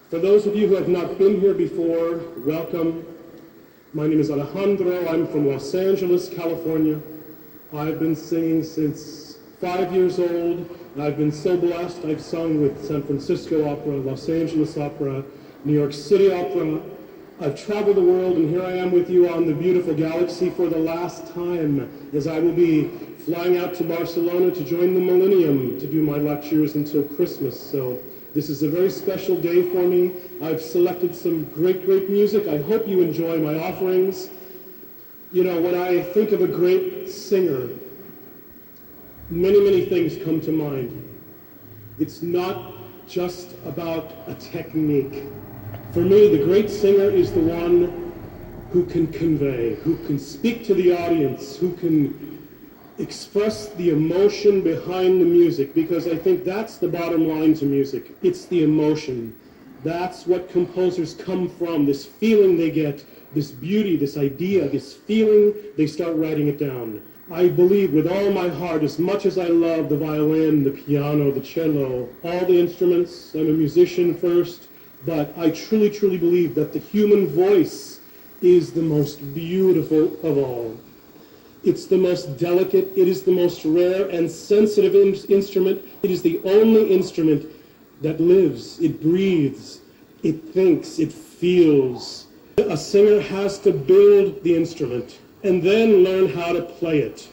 For those of you who have not been here before, welcome. My name is Alejandro. I'm from Los Angeles, California. I've been singing since 5 years old. I've been so blessed. I've sung with San Francisco Opera, Los Angeles Opera, New York City Opera. I've traveled the world, and here I am with you on the beautiful galaxy for the last time, as I will be flying out to Barcelona to join the Millennium to do my lectures until Christmas. So this is a very special day for me. I've selected some great music. I hope you enjoy my offerings. You know, when I think of a great singer, many things come to mind. It's not just about a technique. For me, the great singer is the one who can convey, who can speak to the audience, who can express the emotion behind the music, because I think that's the bottom line to music. It's the emotion. That's what composers come from, this feeling they get, this beauty, this idea, this feeling, they start writing it down. I believe with all my heart, as much as I love the violin, the piano, the cello, all the instruments, I'm a musician first, but I truly believe that the human voice is the most beautiful of all. It's the most delicate, it is the most rare and sensitive instrument. It is the only instrument that lives, it breathes, it thinks, it feels. A singer has to build the instrument and then learn how to play it.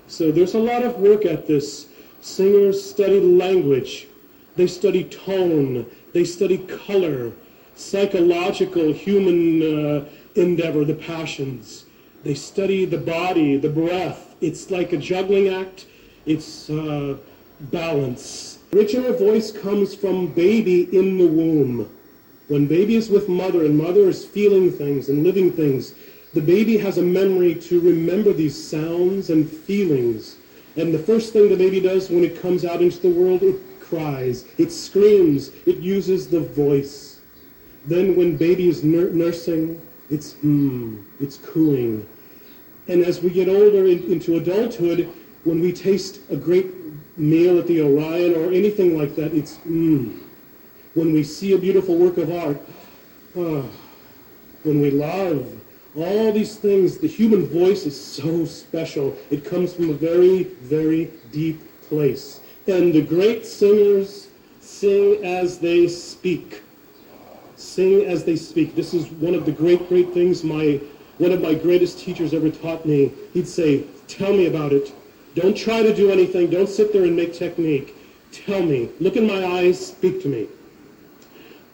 So there's a lot of work at this. Singers study language, they study tone, they study color, psychological, human endeavor, the passions. They study the body, the breath. It's like a juggling act. It's balance. Original voice comes from baby in the womb. When baby is with mother and mother is feeling things and living things, the baby has a memory to remember these sounds and feelings. And the first thing the baby does when it comes out into the world, it cries, it screams, it uses the voice. Then when baby is nursing, it's cooing. And as we get older into adulthood, when we taste a great meal at the Orion or anything like that, it's When we see a beautiful work of art, when we love, all these things, the human voice is so special. It comes from a very deep place. And the great singers sing as they speak. Sing as they speak. This is one of the great things one of my greatest teachers ever taught me. He'd say, tell me about it. Don't try to do anything. Don't sit there and make technique. Tell me. Look in my eyes. Speak to me.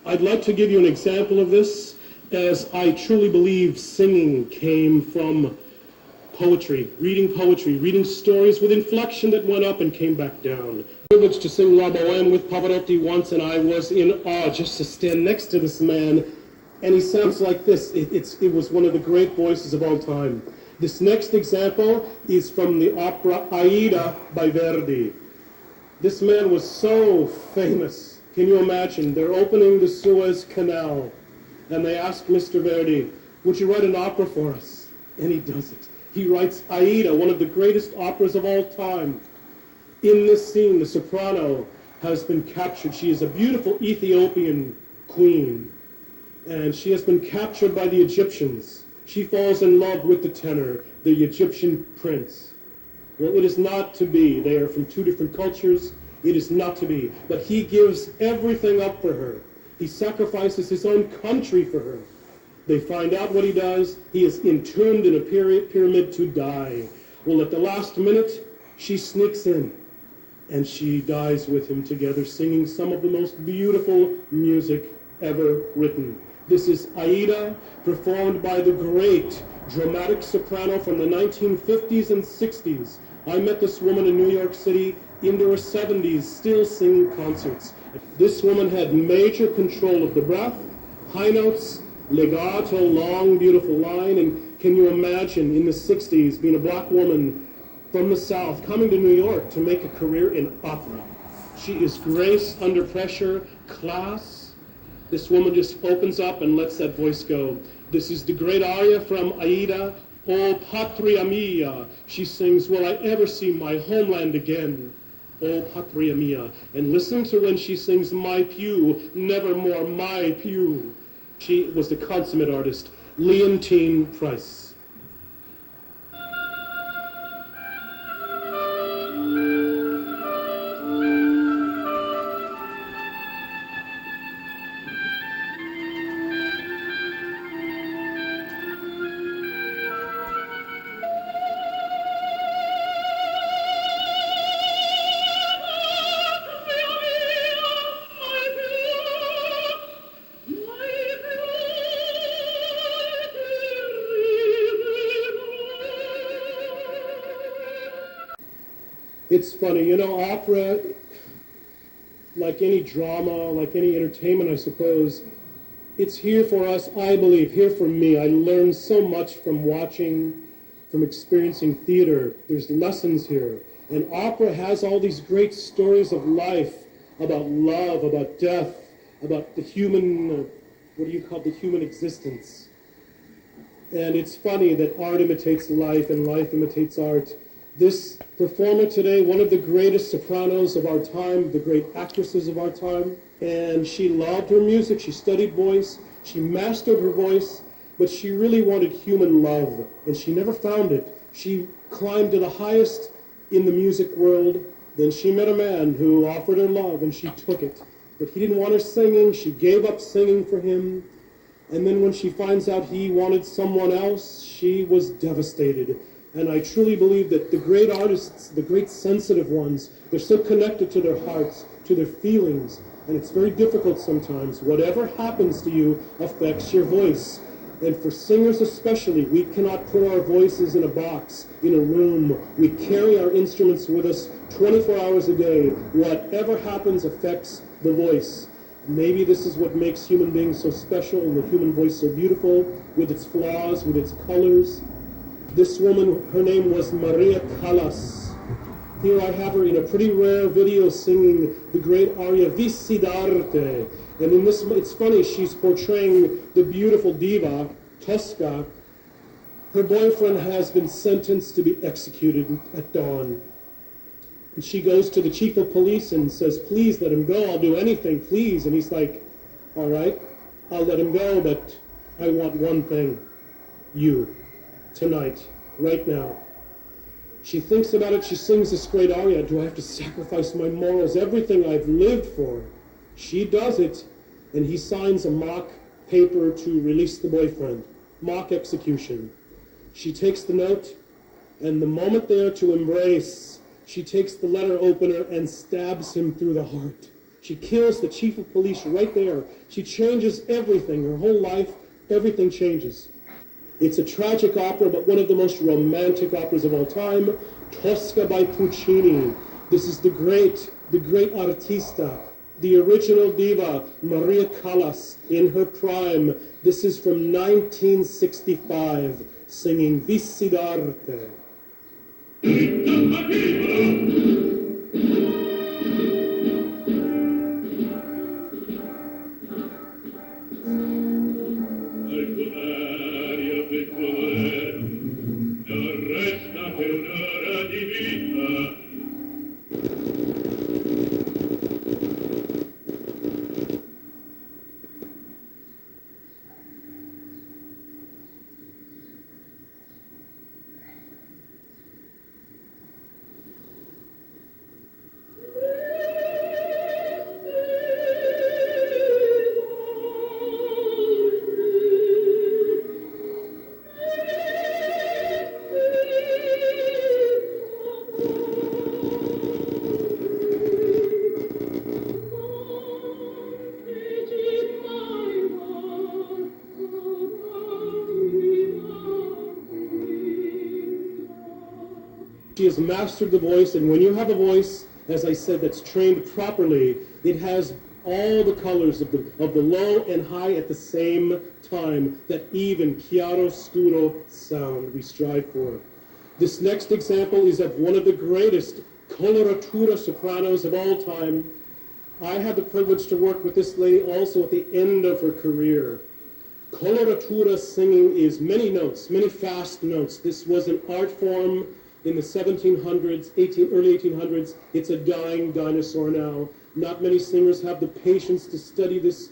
I'd like to give you an example of this, as I truly believe singing came from poetry, reading stories with inflection that went up and came back down. Privileged to sing La Bohème with Pavarotti once, and I was in awe just to stand next to this man. And he sounds like this. It was one of the great voices of all time. This next example is from the opera Aida by Verdi. This man was so famous. Can you imagine? They're opening the Suez Canal, and they ask Mr. Verdi, would you write an opera for us? And he does it. He writes Aida, one of the greatest operas of all time. In this scene, the soprano has been captured. She is a beautiful Ethiopian queen, and she has been captured by the Egyptians. She falls in love with the tenor, the Egyptian prince. Well, it is not to be. They are from two different cultures. It is not to be. But he gives everything up for her. He sacrifices his own country for her. They find out what he does. He is entombed in a pyramid to die. Well, at the last minute, she sneaks in, and she dies with him together, singing some of the most beautiful music ever written. This is Aida, performed by the great dramatic soprano from the 1950s and 60s. I met this woman in New York City into her 70s, still singing concerts. This woman had major control of the breath, high notes, legato, long, beautiful line. And can you imagine in the 60s being a black woman from the South coming to New York to make a career in opera? She is grace under pressure, class. This woman just opens up and lets that voice go. This is the great aria from Aida, O Patria Mia. She sings, will I ever see my homeland again? O Patria Mia, and listen to when she sings My Pew, Nevermore My Pew. She was the consummate artist, Leontine Price. It's funny, you know, opera, like any drama, like any entertainment, I suppose, it's here for us, I believe, here for me. I learned so much from watching, from experiencing theater. There's lessons here. And opera has all these great stories of life, about love, about death, about the human, the human existence. And it's funny that art imitates life and life imitates art. This performer today, one of the greatest sopranos of our time, the great actresses of our time, and she loved her music, she studied voice, she mastered her voice, but she really wanted human love, and she never found it. She climbed to the highest in the music world, then she met a man who offered her love, and she took it. But he didn't want her singing, she gave up singing for him, and then when she finds out he wanted someone else, she was devastated. And I truly believe that the great artists, the great sensitive ones, they're so connected to their hearts, to their feelings, and it's very difficult sometimes. Whatever happens to you affects your voice. And for singers especially, we cannot put our voices in a box, in a room. We carry our instruments with us 24 hours a day. Whatever happens affects the voice. Maybe this is what makes human beings so special and the human voice so beautiful, with its flaws, with its colors. This woman, her name was Maria Callas. Here I have her in a pretty rare video singing the great aria Visidarte. And in this, it's funny, she's portraying the beautiful diva, Tosca. Her boyfriend has been sentenced to be executed at dawn. And she goes to the chief of police and says, please let him go, I'll do anything, please. And he's like, all right, I'll let him go, but I want one thing, you. Tonight, right now. She thinks about it, she sings this great aria, do I have to sacrifice my morals, everything I've lived for? She does it, and he signs a mock paper to release the boyfriend, mock execution. She takes the note, and the moment they are to embrace, she takes the letter opener and stabs him through the heart. She kills the chief of police right there. She changes everything, her whole life, everything changes. It's a tragic opera, but one of the most romantic operas of all time, Tosca by Puccini. This is the great artista, the original diva, Maria Callas, in her prime. This is from 1965, singing Visidarte. She has mastered the voice, and when you have a voice, as I said, that's trained properly, it has all the colors of the low and high at the same time, that even chiaro-scuro sound we strive for. This next example is of one of the greatest coloratura sopranos of all time. I had the privilege to work with this lady also at the end of her career. Coloratura singing is many notes, many fast notes. This was an art form in the 1700s, early 1800s. It's a dying dinosaur now. Not many singers have the patience to study this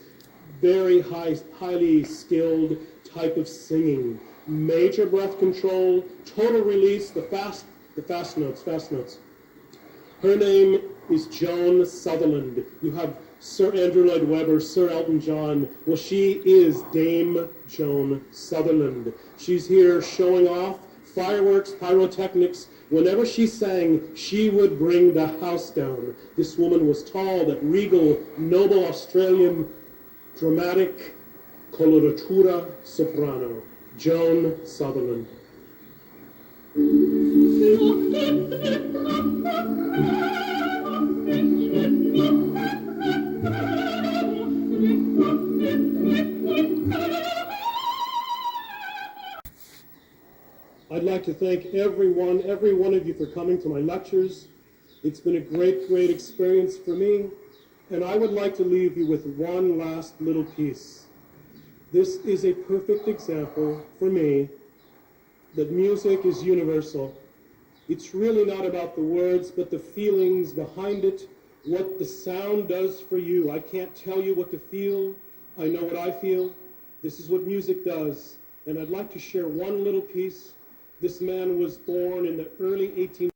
very highly skilled type of singing. Major breath control, total release, the fast notes. Her name is Joan Sutherland. You have Sir Andrew Lloyd Webber, Sir Elton John. Well, she is Dame Joan Sutherland. She's here showing off fireworks, pyrotechnics. Whenever she sang, she would bring the house down. This woman was tall, that regal, noble Australian, dramatic coloratura soprano, Joan Sutherland. I'd like to thank every one of you for coming to my lectures. It's been a great experience for me, and I would like to leave you with one last little piece. This is a perfect example for me that music is universal. It's really not about the words, but the feelings behind it, what the sound does for you. I can't tell you what to feel. I know what I feel. This is what music does. And I'd like to share one little piece. This man was born in the early 1800s.